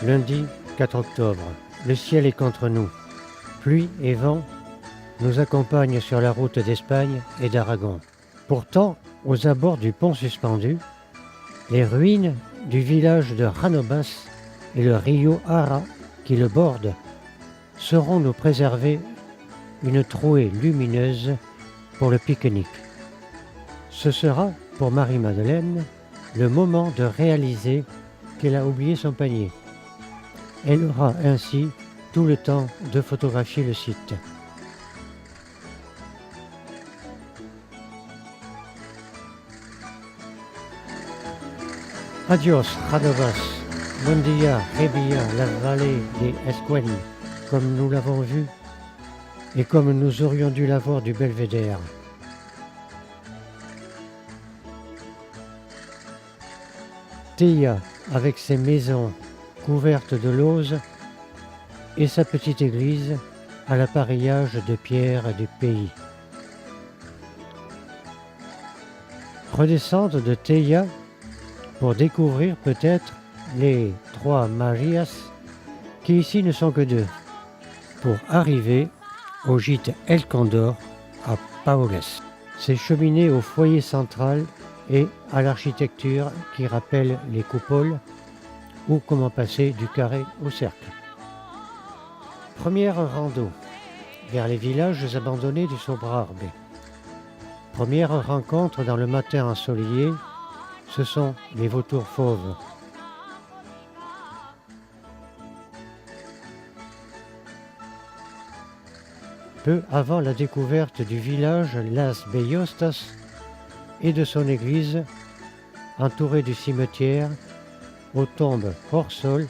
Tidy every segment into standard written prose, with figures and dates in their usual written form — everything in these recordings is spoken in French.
Lundi 4 octobre. Le ciel est contre nous. Pluie et vent nous accompagnent sur la route d'Espagne et d'Aragon. Pourtant, aux abords du pont suspendu, les ruines du village de Janovas et le rio Ara qui le borde sauront nous préserver une trouée lumineuse pour le pique-nique. Ce sera, pour Marie-Madeleine, le moment de réaliser qu'elle a oublié son panier. Elle aura ainsi tout le temps de photographier le site. Adios, Janovas. Bon dia, Rebilla, la vallée des Esqueni, comme nous l'avons vu et comme nous aurions dû la voir du belvédère. Teia, avec ses maisons couvertes de lauze et sa petite église à l'appareillage de pierre du pays. Redescendre de Teia pour découvrir peut-être les 3 Marias, qui ici ne sont que 2, pour arriver au gîte El Condor à Paules. C'est cheminer au foyer central et à l'architecture qui rappelle les coupoles ou comment passer du carré au cercle. Première rando vers les villages abandonnés du Sobrarbe. Première rencontre dans le matin ensoleillé, ce sont les vautours fauves. Peu avant la découverte du village Las Bellostas et de son église, entourée du cimetière, aux tombes hors sol,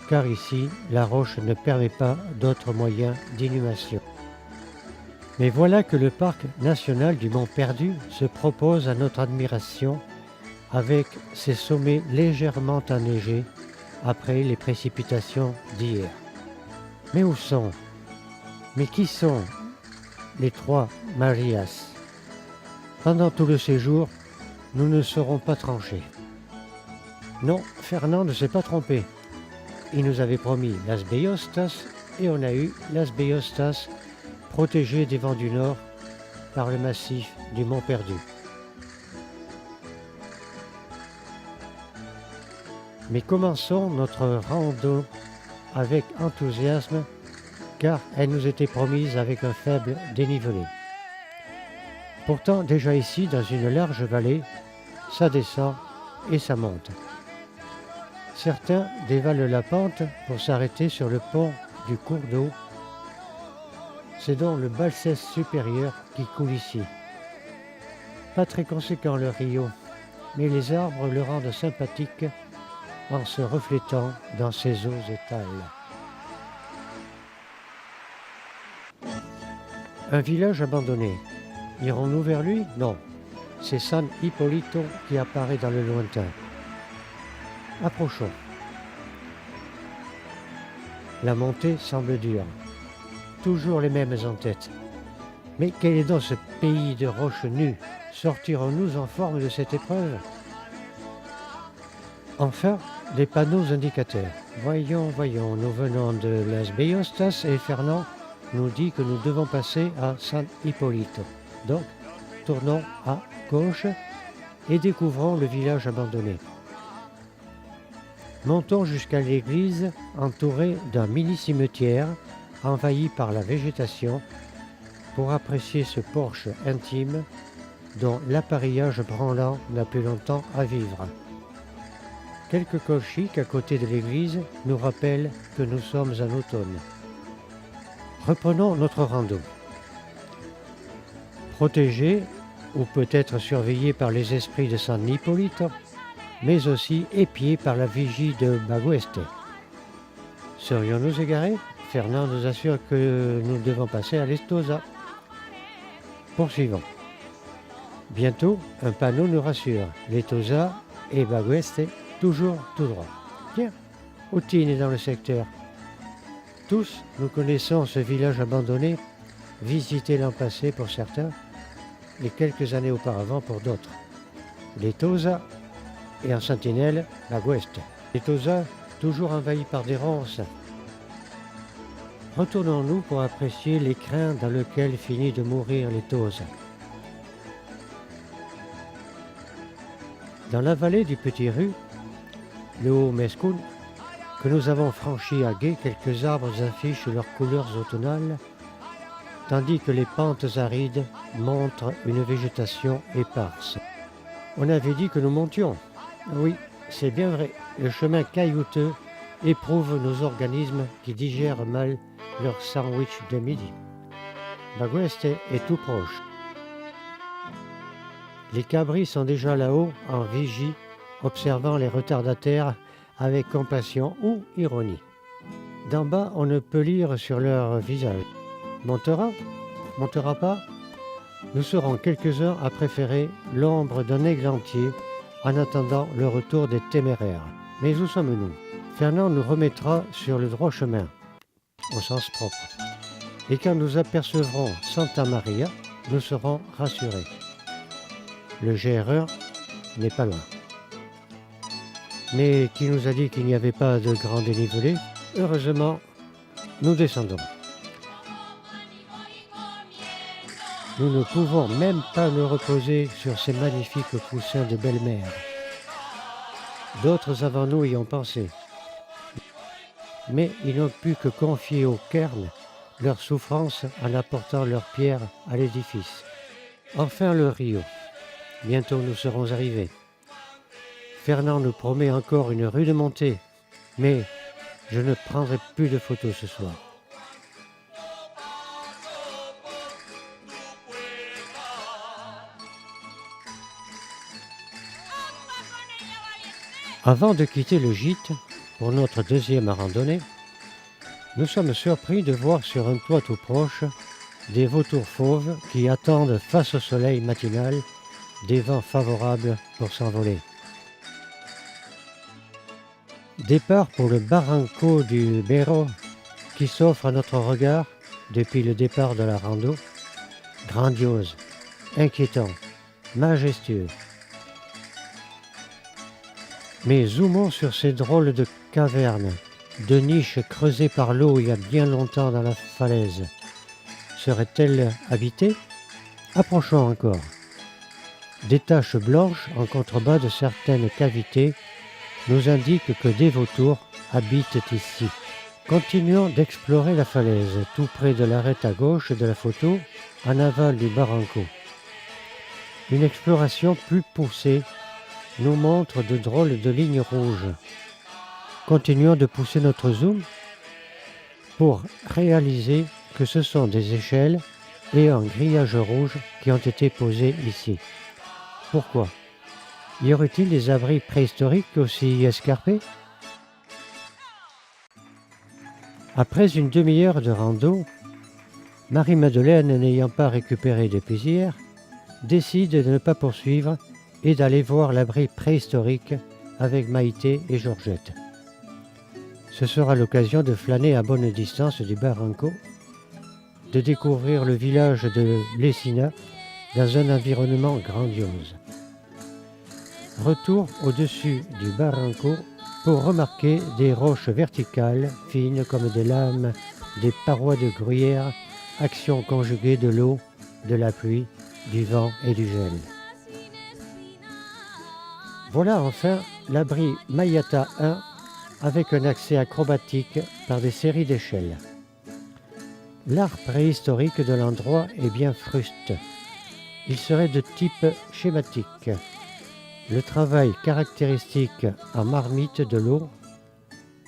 car ici, la roche ne permet pas d'autres moyens d'inhumation. Mais voilà que le parc national du Mont Perdu se propose à notre admiration avec ses sommets légèrement enneigés après les précipitations d'hier. Mais où sont? Mais qui sont les 3 Marias? Pendant tout le séjour, nous ne serons pas tranchés. Non, Fernand ne s'est pas trompé. Il nous avait promis Las Bellostas et on a eu Las Bellostas protégé des vents du nord par le massif du Mont Perdu. Mais commençons notre rando avec enthousiasme car elle nous était promise avec un faible dénivelé. Pourtant, déjà ici, dans une large vallée, ça descend et ça monte. Certains dévalent la pente pour s'arrêter sur le pont du cours d'eau. C'est donc le Balsès supérieur qui coule ici. Pas très conséquent le rio, mais les arbres le rendent sympathique en se reflétant dans ses eaux étales. Un village abandonné. Irons-nous vers lui? Non. C'est San Hipólito qui apparaît dans le lointain. Approchons. La montée semble dure. Toujours les mêmes en tête. Mais quel est donc ce pays de roches nues? Sortirons-nous en forme de cette épreuve? Enfin, des panneaux indicateurs. Voyons, nous venons de Las Bellostas et Fernand nous dit que nous devons passer à San Hipólito. Donc, tournons à gauche et découvrons le village abandonné. Montons jusqu'à l'église entourée d'un mini-cimetière envahi par la végétation pour apprécier ce porche intime dont l'appareillage branlant n'a plus longtemps à vivre. Quelques colchiques à côté de l'église nous rappellent que nous sommes en automne. Reprenons notre rando. Protégé ou peut-être surveillé par les esprits de San Hipólito, mais aussi épié par la vigie de Bagueste. Serions-nous égarés? Fernand nous assure que nous devons passer à l'Estosa. Poursuivons. Bientôt, un panneau nous rassure. L'Estosa et Bagueste, toujours tout droit. Tiens, Outine est dans le secteur. Tous, nous connaissons ce village abandonné, visité l'an passé pour certains, et quelques années auparavant pour d'autres. Les Tosa et en sentinelle, Bagueste. Les Tosa toujours envahi par des ronces. Retournons-nous pour apprécier l'écrin dans lequel finit de mourir l'éthose. Dans la vallée du Petit Rue, le haut Mescoun, que nous avons franchi à gué, quelques arbres affichent leurs couleurs automnales, tandis que les pentes arides montrent une végétation éparse. On avait dit que nous montions. Oui, c'est bien vrai, le chemin caillouteux éprouve nos organismes qui digèrent mal leur sandwich de midi. Bagueste est tout proche. Les cabris sont déjà là-haut, en vigie, observant les retardataires avec compassion ou ironie. D'en bas, on ne peut lire sur leur visage. Montera? Montera pas? Nous serons quelques heures à préférer l'ombre d'un églantier en attendant le retour des téméraires. Mais où sommes-nous? Fernand nous remettra sur le droit chemin, au sens propre. Et quand nous apercevrons Santa Maria, nous serons rassurés. Le géreur n'est pas loin. Mais qui nous a dit qu'il n'y avait pas de grand dénivelé? Heureusement, nous descendons. Nous ne pouvons même pas nous reposer sur ces magnifiques coussins de belle-mère. D'autres avant nous y ont pensé. Mais ils n'ont pu que confier au cairn leur souffrance en apportant leurs pierres à l'édifice. Enfin le Rio. Bientôt nous serons arrivés. Fernand nous promet encore une rude montée, mais je ne prendrai plus de photos ce soir. Avant de quitter le gîte pour notre deuxième randonnée, nous sommes surpris de voir sur un toit tout proche des vautours fauves qui attendent face au soleil matinal des vents favorables pour s'envoler. Départ pour le barranco du Berro qui s'offre à notre regard depuis le départ de la rando, grandiose, inquiétant, majestueux. Mais zoomons sur ces drôles de cavernes, de niches creusées par l'eau il y a bien longtemps dans la falaise. Seraient-elles habitées? Approchons encore. Des taches blanches en contrebas de certaines cavités nous indiquent que des vautours habitent ici. Continuons d'explorer la falaise, tout près de l'arête à gauche de la photo, en aval du barranco. Une exploration plus poussée nous montre de drôles de lignes rouges. Continuons de pousser notre zoom pour réaliser que ce sont des échelles et un grillage rouge qui ont été posés ici. Pourquoi? Y aurait-il des abris préhistoriques aussi escarpés? Après une demi-heure de rando, Marie-Madeleine, n'ayant pas récupéré depuis hier, décide de ne pas poursuivre et d'aller voir l'abri préhistorique avec Maïté et Georgette. Ce sera l'occasion de flâner à bonne distance du barranco, de découvrir le village de Lesina dans un environnement grandiose. Retour au-dessus du barranco pour remarquer des roches verticales, fines comme des lames, des parois de gruyère, action conjuguée de l'eau, de la pluie, du vent et du gel. Voilà enfin l'abri Mayata 1 avec un accès acrobatique par des séries d'échelles. L'art préhistorique de l'endroit est bien fruste. Il serait de type schématique. Le travail caractéristique en marmite de l'eau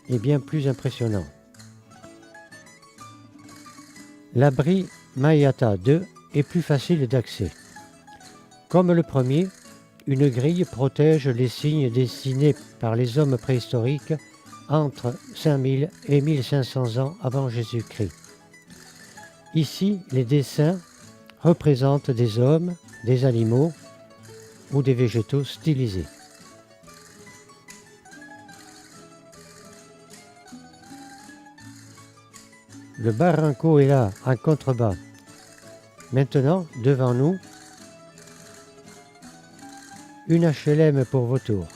est bien plus impressionnant. L'abri Mayata 2 est plus facile d'accès. Comme le premier, une grille protège les signes dessinés par les hommes préhistoriques entre 5000 et 1500 ans avant Jésus-Christ. Ici, les dessins représentent des hommes, des animaux ou des végétaux stylisés. Le barranco est là, en contrebas. Maintenant, devant nous, une HLM pour vautours.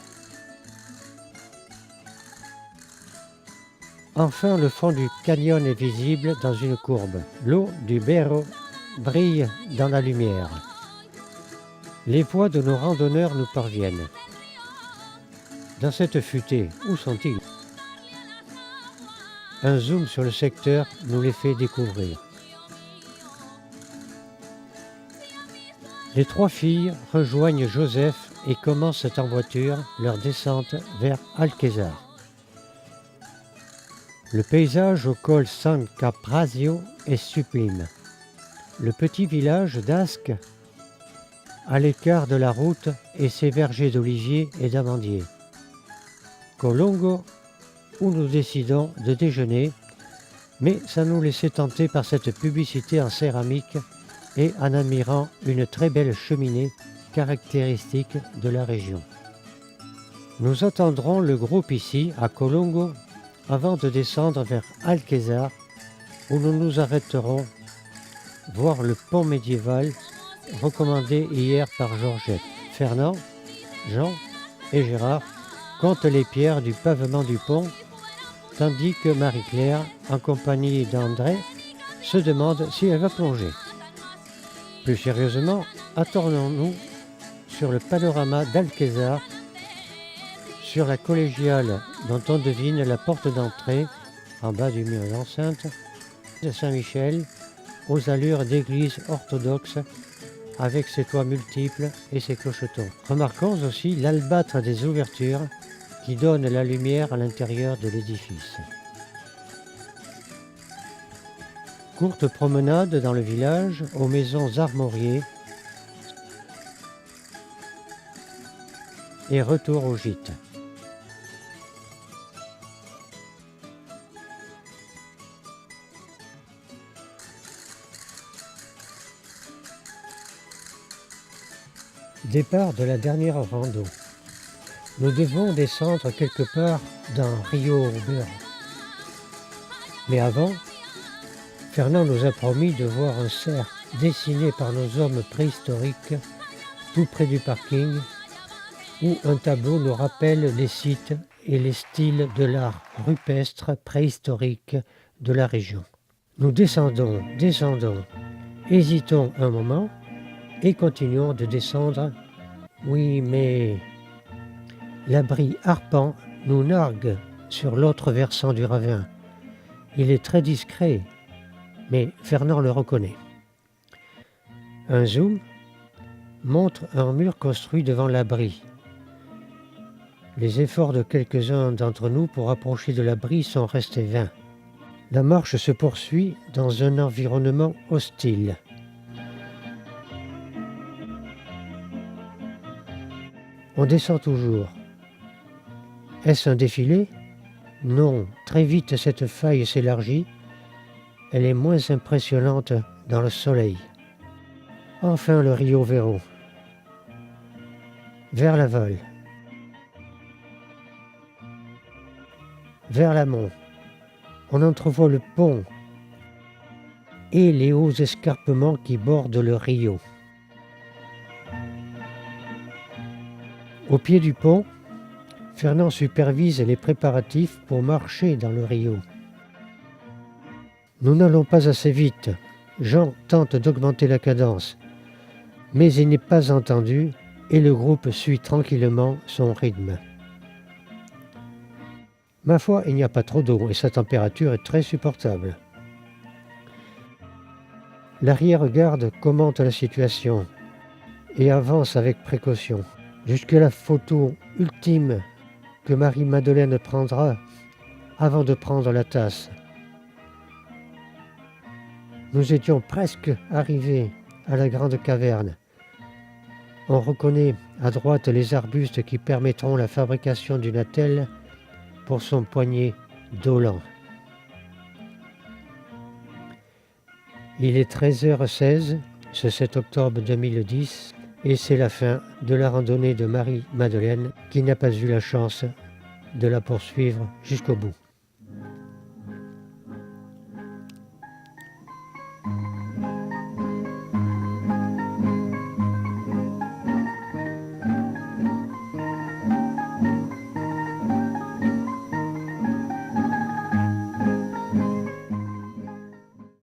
Enfin, le fond du canyon est visible dans une courbe. L'eau du Berro brille dans la lumière. Les voix de nos randonneurs nous parviennent. Dans cette futaie, où sont-ils? Un zoom sur le secteur nous les fait découvrir. Les trois filles rejoignent Joseph et commencent en voiture leur descente vers Alquezar. Le paysage au col San Caprazio est sublime. Le petit village d'Asque, à l'écart de la route, et ses vergers d'oliviers et d'amandiers. Colongo, où nous décidons de déjeuner, mais sans nous laisser tenter par cette publicité en céramique et en admirant une très belle cheminée caractéristique de la région. Nous attendrons le groupe ici, à Colongo, avant de descendre vers Alquezar, où nous nous arrêterons voir le pont médiéval recommandé hier par Georgette. Fernand, Jean et Gérard comptent les pierres du pavement du pont, tandis que Marie-Claire, en compagnie d'André, se demande si elle va plonger. Plus sérieusement, attardons-nous sur le panorama d'Alquezar, sur la collégiale dont on devine la porte d'entrée, en bas du mur d'enceinte, de Saint-Michel, aux allures d'église orthodoxe, avec ses toits multiples et ses clochetons. Remarquons aussi l'albâtre des ouvertures qui donne la lumière à l'intérieur de l'édifice. Courte promenade dans le village, aux maisons armoriées, et retour au gîte. Départ de la dernière rando. Nous devons descendre quelque part dans Rio Uber. Mais avant, Fernand nous a promis de voir un cerf dessiné par nos hommes préhistoriques tout près du parking, où un tableau nous rappelle les sites et les styles de l'art rupestre préhistorique de la région. Nous descendons, hésitons un moment et continuons de descendre. Oui, mais l'abri arpent nous nargue sur l'autre versant du ravin. Il est très discret, mais Fernand le reconnaît. Un zoom montre un mur construit devant l'abri. Les efforts de quelques-uns d'entre nous pour approcher de l'abri sont restés vains. La marche se poursuit dans un environnement hostile. On descend toujours. Est-ce un défilé? Non, très vite cette faille s'élargit. Elle est moins impressionnante dans le soleil. Enfin le Rio Verro. Vers l'aval. Vers l'amont. On entrevoit le pont et les hauts escarpements qui bordent le Rio. Au pied du pont, Fernand supervise les préparatifs pour marcher dans le Rio. Nous n'allons pas assez vite. Jean tente d'augmenter la cadence, mais il n'est pas entendu et le groupe suit tranquillement son rythme. Ma foi, il n'y a pas trop d'eau et sa température est très supportable. L'arrière-garde commente la situation et avance avec précaution. Jusque la photo ultime que Marie-Madeleine prendra avant de prendre la tasse. Nous étions presque arrivés à la grande caverne. On reconnaît à droite les arbustes qui permettront la fabrication d'une attelle pour son poignet dolent. Il est 13h16, ce 7 octobre 2010, et c'est la fin de la randonnée de Marie-Madeleine qui n'a pas eu la chance de la poursuivre jusqu'au bout.